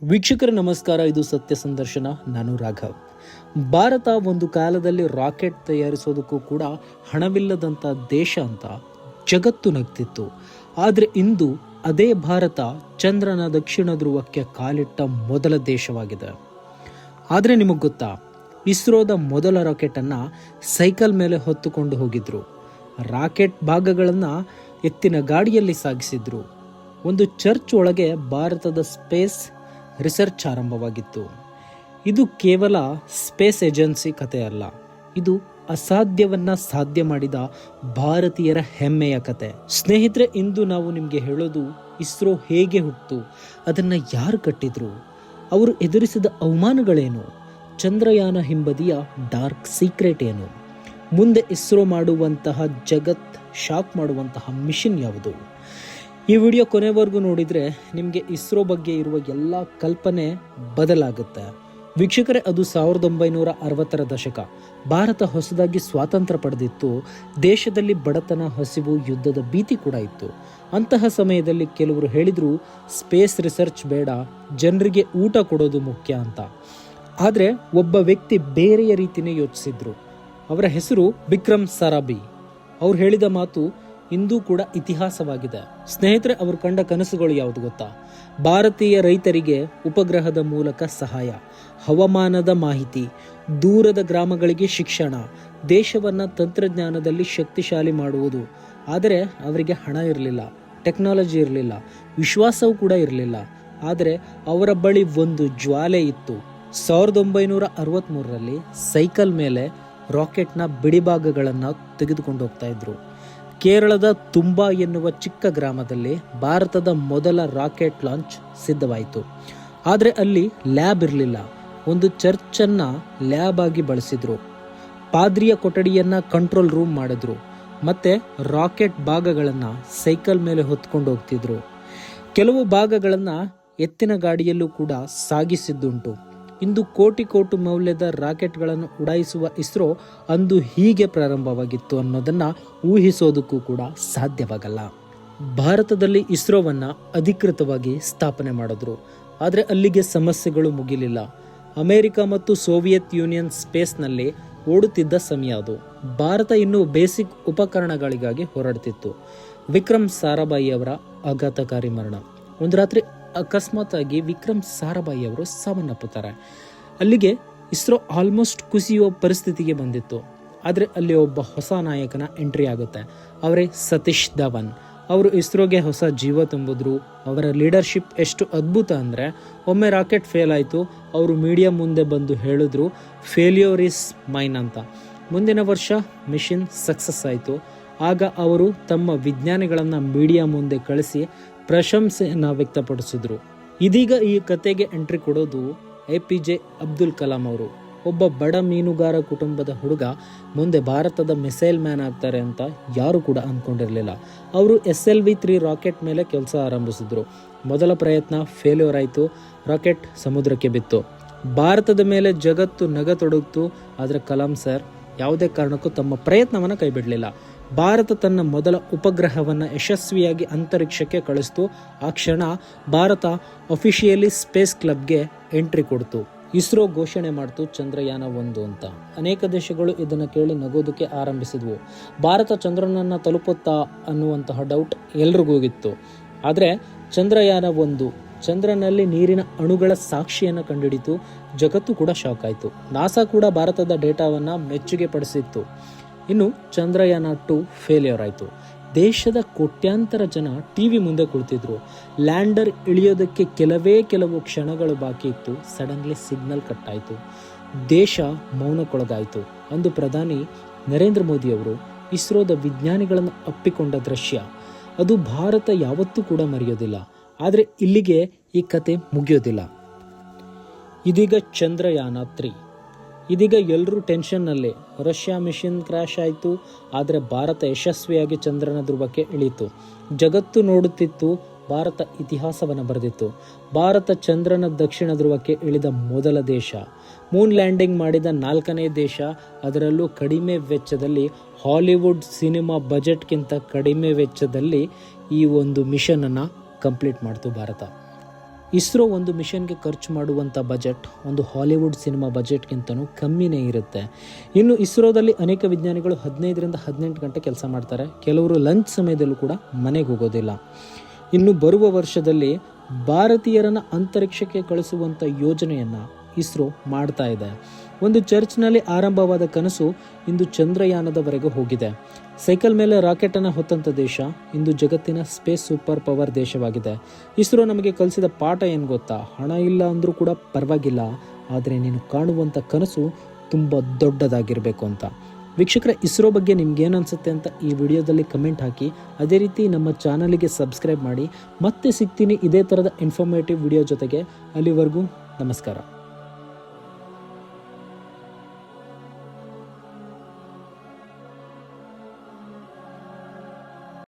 ವೀಕ್ಷಕರ ನಮಸ್ಕಾರ. ಇದು ಸತ್ಯ ಸಂದರ್ಶನ. ನಾನು ರಾಘವ್. ಭಾರತ ಒಂದು ಕಾಲದಲ್ಲಿ ರಾಕೆಟ್ ತಯಾರಿಸೋದಕ್ಕೂ ಕೂಡ ಹಣವಿಲ್ಲದಂಥ ದೇಶ ಅಂತ ಜಗತ್ತು ನಗ್ತಿತ್ತು. ಆದರೆ ಇಂದು ಅದೇ ಭಾರತ ಚಂದ್ರನ ದಕ್ಷಿಣ ಧ್ರುವಕ್ಕೆ ಕಾಲಿಟ್ಟ ಮೊದಲ ದೇಶವಾಗಿದೆ. ಆದರೆ ನಿಮಗೆ ಗೊತ್ತಾ, ಇಸ್ರೋದ ಮೊದಲ ರಾಕೆಟನ್ನು ಸೈಕಲ್ ಮೇಲೆ ಹೊತ್ತುಕೊಂಡು ಹೋಗಿದ್ರು. ರಾಕೆಟ್ ಭಾಗಗಳನ್ನು ಎತ್ತಿನ ಗಾಡಿಯಲ್ಲಿ ಸಾಗಿಸಿದ್ರು. ಒಂದು ಚರ್ಚ್ ಒಳಗೆ ಭಾರತದ ಸ್ಪೇಸ್ ರಿಸರ್ಚ್ ಆರಂಭವಾಗಿತ್ತು. ಇದು ಕೇವಲ ಸ್ಪೇಸ್ ಏಜೆನ್ಸಿ ಕಥೆ ಅಲ್ಲ, ಇದು ಅಸಾಧ್ಯವನ್ನ ಸಾಧ್ಯ ಮಾಡಿದ ಭಾರತೀಯರ ಹೆಮ್ಮೆಯ ಕತೆ. ಸ್ನೇಹಿತರೆ, ಇಂದು ನಾವು ನಿಮಗೆ ಹೇಳೋದು ಇಸ್ರೋ ಹೇಗೆ ಹುಟ್ಟಿತು, ಅದನ್ನು ಯಾರು ಕಟ್ಟಿದ್ರು, ಅವರು ಎದುರಿಸಿದ ಅವಮಾನಗಳೇನು, ಚಂದ್ರಯಾನ ಹಿಂಬದಿಯ ಡಾರ್ಕ್ ಸೀಕ್ರೆಟ್ ಏನು, ಮುಂದೆ ಇಸ್ರೋ ಮಾಡುವಂತಹ ಜಗತ್ ಶಾಕ್ ಮಾಡುವಂತಹ ಮಿಷನ್ ಯಾವುದು. ಈ ವಿಡಿಯೋ ಕೊನೆವರೆಗೂ ನೋಡಿದರೆ ನಿಮಗೆ ಇಸ್ರೋ ಬಗ್ಗೆ ಇರುವ ಎಲ್ಲ ಕಲ್ಪನೆ ಬದಲಾಗುತ್ತೆ. ವೀಕ್ಷಕರೇ, ಅದು 1960ರ ದಶಕ. ಭಾರತ ಹೊಸದಾಗಿ ಸ್ವಾತಂತ್ರ್ಯ ಪಡೆದಿತ್ತು. ದೇಶದಲ್ಲಿ ಬಡತನ, ಹಸಿವು, ಯುದ್ಧದ ಭೀತಿ ಕೂಡ ಇತ್ತು. ಅಂತಹ ಸಮಯದಲ್ಲಿ ಕೆಲವರು ಹೇಳಿದರು, ಸ್ಪೇಸ್ ರಿಸರ್ಚ್ ಬೇಡ, ಜನರಿಗೆ ಊಟ ಕೊಡೋದು ಮುಖ್ಯ ಅಂತ. ಆದರೆ ಒಬ್ಬ ವ್ಯಕ್ತಿ ಬೇರೆಯ ರೀತಿಯೇ ಯೋಚಿಸಿದ್ರು. ಅವರ ಹೆಸರು ವಿಕ್ರಮ್ ಸಾರಾಭಾಯಿ. ಅವ್ರು ಹೇಳಿದ ಮಾತು ಇಂದೂ ಕೂಡ ಇತಿಹಾಸವಾಗಿದೆ. ಸ್ನೇಹಿತರೆ, ಅವರು ಕಂಡ ಕನಸುಗಳು ಯಾವುದು ಗೊತ್ತಾ? ಭಾರತೀಯ ರೈತರಿಗೆ ಉಪಗ್ರಹದ ಮೂಲಕ ಸಹಾಯ, ಹವಾಮಾನದ ಮಾಹಿತಿ, ದೂರದ ಗ್ರಾಮಗಳಿಗೆ ಶಿಕ್ಷಣ, ದೇಶವನ್ನು ತಂತ್ರಜ್ಞಾನದಲ್ಲಿ ಶಕ್ತಿಶಾಲಿ ಮಾಡುವುದು. ಆದರೆ ಅವರಿಗೆ ಹಣ ಇರಲಿಲ್ಲ, ಟೆಕ್ನಾಲಜಿ ಇರಲಿಲ್ಲ, ವಿಶ್ವಾಸವೂ ಕೂಡ ಇರಲಿಲ್ಲ. ಆದರೆ ಅವರ ಬಳಿ ಒಂದು ಜ್ವಾಲೆ ಇತ್ತು. 1963ರಲ್ಲಿ ಸೈಕಲ್ ಮೇಲೆ ರಾಕೆಟ್ನ ಬಿಡಿಭಾಗಗಳನ್ನು ತೆಗೆದುಕೊಂಡು ಹೋಗ್ತಾ ಇದ್ರು. ಕೇರಳದ ತುಂಬಾ ಎನ್ನುವ ಚಿಕ್ಕ ಗ್ರಾಮದಲ್ಲಿ ಭಾರತದ ಮೊದಲ ರಾಕೆಟ್ ಲಾಂಚ್ ಸಿದ್ಧವಾಯಿತು. ಆದರೆ ಅಲ್ಲಿ ಲ್ಯಾಬ್ ಇರಲಿಲ್ಲ. ಒಂದು ಚರ್ಚನ್ನು ಲ್ಯಾಬ್ ಆಗಿ ಬಳಸಿದ್ರು. ಪಾದ್ರಿಯ ಕೊಠಡಿಯನ್ನು ಕಂಟ್ರೋಲ್ ರೂಮ್ ಮಾಡಿದ್ರು. ಮತ್ತೆ ರಾಕೆಟ್ ಭಾಗಗಳನ್ನು ಸೈಕಲ್ ಮೇಲೆ ಹೊತ್ಕೊಂಡು ಹೋಗ್ತಿದ್ರು. ಕೆಲವು ಭಾಗಗಳನ್ನು ಎತ್ತಿನ ಗಾಡಿಯಲ್ಲೂ ಕೂಡ ಸಾಗಿಸಿದ್ದುಂಟು. ಇಂದು ಕೋಟಿ ಮೌಲ್ಯದ ರಾಕೆಟ್ಗಳನ್ನು ಉಡಾಯಿಸುವ ಇಸ್ರೋ ಅಂದು ಹೀಗೆ ಪ್ರಾರಂಭವಾಗಿತ್ತು ಅನ್ನೋದನ್ನು ಊಹಿಸೋದಕ್ಕೂ ಕೂಡ ಸಾಧ್ಯವಾಗಲ್ಲ. ಭಾರತದಲ್ಲಿ ಇಸ್ರೋವನ್ನು ಅಧಿಕೃತವಾಗಿ ಸ್ಥಾಪನೆ ಮಾಡಿದ್ರು. ಆದರೆ ಅಲ್ಲಿಗೆ ಸಮಸ್ಯೆಗಳು ಮುಗಿಲಿಲ್ಲ. ಅಮೆರಿಕ ಮತ್ತು ಸೋವಿಯತ್ ಯೂನಿಯನ್ ಸ್ಪೇಸ್ನಲ್ಲಿ ಓಡುತ್ತಿದ್ದ ಸಮಯ ಅದು. ಭಾರತ ಇನ್ನೂ ಬೇಸಿಕ್ ಉಪಕರಣಗಳಿಗಾಗಿ ಹೋರಾಡ್ತಿತ್ತು. ವಿಕ್ರಮ್ ಸಾರಾಭಾಯಿ ಅವರ ಆಘಾತಕಾರಿ ಮರಣ. ಒಂದು ರಾತ್ರಿ ಅಕಸ್ಮಾತ್ ಆಗಿ ವಿಕ್ರಮ್ ಸಾರಾಭಾಯಿ ಅವರು ಸಾವನ್ನಪ್ಪುತ್ತಾರೆ. ಅಲ್ಲಿಗೆ ಇಸ್ರೋ ಆಲ್ಮೋಸ್ಟ್ ಕುಸಿಯುವ ಪರಿಸ್ಥಿತಿಗೆ ಬಂದಿತ್ತು. ಆದರೆ ಅಲ್ಲಿ ಒಬ್ಬ ಹೊಸ ನಾಯಕನ ಎಂಟ್ರಿ ಆಗುತ್ತೆ. ಅವರೇ ಸತೀಶ್ ಧವನ್. ಅವರು ಇಸ್ರೋಗೆ ಹೊಸ ಜೀವ ತುಂಬಿದ್ರು. ಅವರ ಲೀಡರ್ಶಿಪ್ ಎಷ್ಟು ಅದ್ಭುತ ಅಂದರೆ, ಒಮ್ಮೆ ರಾಕೆಟ್ ಫೇಲ್ ಆಯಿತು, ಅವರು ಮೀಡಿಯಾ ಮುಂದೆ ಬಂದು ಹೇಳಿದ್ರು, ಫೇಲ್ಯೂರ್ ಇಸ್ ಮೈನ್ ಅಂತ. ಮುಂದಿನ ವರ್ಷ ಮಿಷನ್ ಸಕ್ಸಸ್ ಆಯಿತು. ಆಗ ಅವರು ತಮ್ಮ ವಿಜ್ಞಾನಿಗಳನ್ನು ಮೀಡಿಯಾ ಮುಂದೆ ಕಳಿಸಿ ಪ್ರಶಂಸೆಯನ್ನು ವ್ಯಕ್ತಪಡಿಸಿದ್ರು. ಇದೀಗ ಈ ಕತೆಗೆ ಎಂಟ್ರಿ ಕೊಡೋದು APJ ಅಬ್ದುಲ್ ಕಲಾಂ ಅವರು. ಒಬ್ಬ ಬಡ ಮೀನುಗಾರ ಕುಟುಂಬದ ಹುಡುಗ ಮುಂದೆ ಭಾರತದ ಮಿಸೈಲ್ ಮ್ಯಾನ್ ಆಗ್ತಾರೆ ಅಂತ ಯಾರು ಕೂಡ ಅಂದ್ಕೊಂಡಿರಲಿಲ್ಲ. ಅವರು SLV-3 ರಾಕೆಟ್ ಮೇಲೆ ಕೆಲಸ ಆರಂಭಿಸಿದ್ರು. ಮೊದಲ ಪ್ರಯತ್ನ ಫೇಲ್ಯೂರ್ ಆಯಿತು. ರಾಕೆಟ್ ಸಮುದ್ರಕ್ಕೆ ಬಿತ್ತು. ಭಾರತದ ಮೇಲೆ ಜಗತ್ತು ನಗತೊಡಗಿತು. ಆದರೆ ಕಲಾಂ ಸರ್ ಯಾವುದೇ ಕಾರಣಕ್ಕೂ ತಮ್ಮ ಪ್ರಯತ್ನವನ್ನು ಕೈಬಿಡಲಿಲ್ಲ. ಭಾರತ ತನ್ನ ಮೊದಲ ಉಪಗ್ರಹವನ್ನು ಯಶಸ್ವಿಯಾಗಿ ಅಂತರಿಕ್ಷಕ್ಕೆ ಕಳಿಸ್ತು. ಆ ಕ್ಷಣ ಭಾರತ ಅಫಿಷಿಯಲಿ ಸ್ಪೇಸ್ ಕ್ಲಬ್ಗೆ ಎಂಟ್ರಿ ಕೊಡ್ತು. ಇಸ್ರೋ ಘೋಷಣೆ ಮಾಡ್ತು ಚಂದ್ರಯಾನ 1 ಅಂತ. ಅನೇಕ ದೇಶಗಳು ಇದನ್ನು ಕೇಳಿ ನಗೋದಕ್ಕೆ ಆರಂಭಿಸಿದ್ವು. ಭಾರತ ಚಂದ್ರನನ್ನು ತಲುಪುತ್ತಾ ಅನ್ನುವಂತಹ ಡೌಟ್ ಎಲ್ರಿಗೂ ಇತ್ತು. ಆದರೆ ಚಂದ್ರಯಾನ 1 ಚಂದ್ರನಲ್ಲಿ ನೀರಿನ ಅಣುಗಳ ಸಾಕ್ಷಿಯನ್ನು ಕಂಡುಹಿಡಿತು. ಜಗತ್ತು ಕೂಡ ಶಾಕ್ ಆಯಿತು. ನಾಸಾ ಕೂಡ ಭಾರತದ ಡೇಟಾವನ್ನು ಮೆಚ್ಚುಗೆ ಪಡಿಸಿತ್ತು. ಇನ್ನು ಚಂದ್ರಯಾನ 2 ಫೇಲ್ಯೂರ್ ಆಯಿತು. ದೇಶದ ಕೋಟ್ಯಾಂತರ ಜನ TV ಮುಂದೆ ಕುಳಿತಿದ್ರು. ಲ್ಯಾಂಡರ್ ಇಳಿಯೋದಕ್ಕೆ ಕೆಲವು ಕ್ಷಣಗಳು ಬಾಕಿ ಇತ್ತು. ಸಡನ್ಲಿ ಸಿಗ್ನಲ್ ಕಟ್ ಆಯಿತು. ದೇಶ ಮೌನಕ್ಕೊಳಗಾಯಿತು. ಅಂದು ಪ್ರಧಾನಿ ನರೇಂದ್ರ ಮೋದಿ ಅವರು ಇಸ್ರೋದ ವಿಜ್ಞಾನಿಗಳನ್ನು ಅಪ್ಪಿಕೊಂಡ ದೃಶ್ಯ ಅದು ಭಾರತ ಯಾವತ್ತೂ ಕೂಡ ಮರೆಯೋದಿಲ್ಲ. ಆದರೆ ಇಲ್ಲಿಗೆ ಈ ಕತೆ ಮುಗಿಯೋದಿಲ್ಲ. ಇದೀಗ ಚಂದ್ರಯಾನ 3. ಇದೀಗ ಎಲ್ಲರೂ ಟೆನ್ಷನ್ನಲ್ಲೇ. ರಷ್ಯಾ ಮಿಷನ್ ಕ್ರ್ಯಾಶ್ ಆಯಿತು. ಆದರೆ ಭಾರತ ಯಶಸ್ವಿಯಾಗಿ ಚಂದ್ರನ ಧ್ರುವಕ್ಕೆ ಇಳಿಯಿತು. ಜಗತ್ತು ನೋಡುತ್ತಿತ್ತು. ಭಾರತ ಇತಿಹಾಸವನ್ನು ಬರೆದಿತ್ತು. ಭಾರತ ಚಂದ್ರನ ದಕ್ಷಿಣ ಧ್ರುವಕ್ಕೆ ಇಳಿದ ಮೊದಲ ದೇಶ. ಮೂನ್ ಲ್ಯಾಂಡಿಂಗ್ ಮಾಡಿದ 4ನೇ ದೇಶ. ಅದರಲ್ಲೂ ಕಡಿಮೆ ವೆಚ್ಚದಲ್ಲಿ, ಹಾಲಿವುಡ್ ಸಿನಿಮಾ ಬಜೆಟ್ಗಿಂತ ಕಡಿಮೆ ವೆಚ್ಚದಲ್ಲಿ ಈ ಒಂದು ಮಿಷನನ್ನು ಕಂಪ್ಲೀಟ್ ಮಾಡ್ತು ಭಾರತ. ಇಸ್ರೋ ಒಂದು ಮಿಷನ್ಗೆ ಖರ್ಚು ಮಾಡುವಂಥ ಬಜೆಟ್ ಒಂದು ಹಾಲಿವುಡ್ ಸಿನಿಮಾ ಬಜೆಟ್ಗಿಂತನೂ ಕಮ್ಮಿನೇ ಇರುತ್ತೆ. ಇನ್ನು ಇಸ್ರೋದಲ್ಲಿ ಅನೇಕ ವಿಜ್ಞಾನಿಗಳು 15ರಿಂದ 18 ಗಂಟೆ ಕೆಲಸ ಮಾಡ್ತಾರೆ. ಕೆಲವರು ಲಂಚ್ ಸಮಯದಲ್ಲೂ ಕೂಡ ಮನೆಗೆ ಹೋಗೋದಿಲ್ಲ. ಇನ್ನು ಬರುವ ವರ್ಷದಲ್ಲಿ ಭಾರತೀಯರನ್ನು ಅಂತರಿಕ್ಷಕ್ಕೆ ಕಳಿಸುವಂಥ ಯೋಜನೆಯನ್ನು ಇಸ್ರೋ ಮಾಡ್ತಾ ಇದೆ. ಒಂದು ಚರ್ಚ್ನಲ್ಲಿ ಆರಂಭವಾದ ಕನಸು ಇಂದು ಚಂದ್ರಯಾನದವರೆಗೆ ಹೋಗಿದೆ. ಸೈಕಲ್ ಮೇಲೆ ರಾಕೆಟನ್ನು ಹೊತ್ತಂಥ ದೇಶ ಇಂದು ಜಗತ್ತಿನ ಸ್ಪೇಸ್ ಸೂಪರ್ ಪವರ್ ದೇಶವಾಗಿದೆ. ಇಸ್ರೋ ನಮಗೆ ಕಲಿಸಿದ ಪಾಠ ಏನು ಗೊತ್ತಾ? ಹಣ ಇಲ್ಲ ಅಂದರೂ ಕೂಡ ಪರವಾಗಿಲ್ಲ, ಆದರೆ ನೀನು ಕಾಣುವಂಥ ಕನಸು ತುಂಬ ದೊಡ್ಡದಾಗಿರಬೇಕು ಅಂತ. ವೀಕ್ಷಕರೇ, ಇಸ್ರೋ ಬಗ್ಗೆ ನಿಮ್ಗೇನು ಅನಿಸುತ್ತೆ ಅಂತ ಈ ವಿಡಿಯೋದಲ್ಲಿ ಕಮೆಂಟ್ ಹಾಕಿ. ಅದೇ ರೀತಿ ನಮ್ಮ ಚಾನಲಿಗೆ ಸಬ್ಸ್ಕ್ರೈಬ್ ಮಾಡಿ. ಮತ್ತೆ ಸಿಗ್ತೀನಿ ಇದೇ ಥರದ ಇನ್ಫಾರ್ಮೇಟಿವ್ ವಿಡಿಯೋ ಜೊತೆಗೆ. ಅಲ್ಲಿವರೆಗೂ ನಮಸ್ಕಾರ.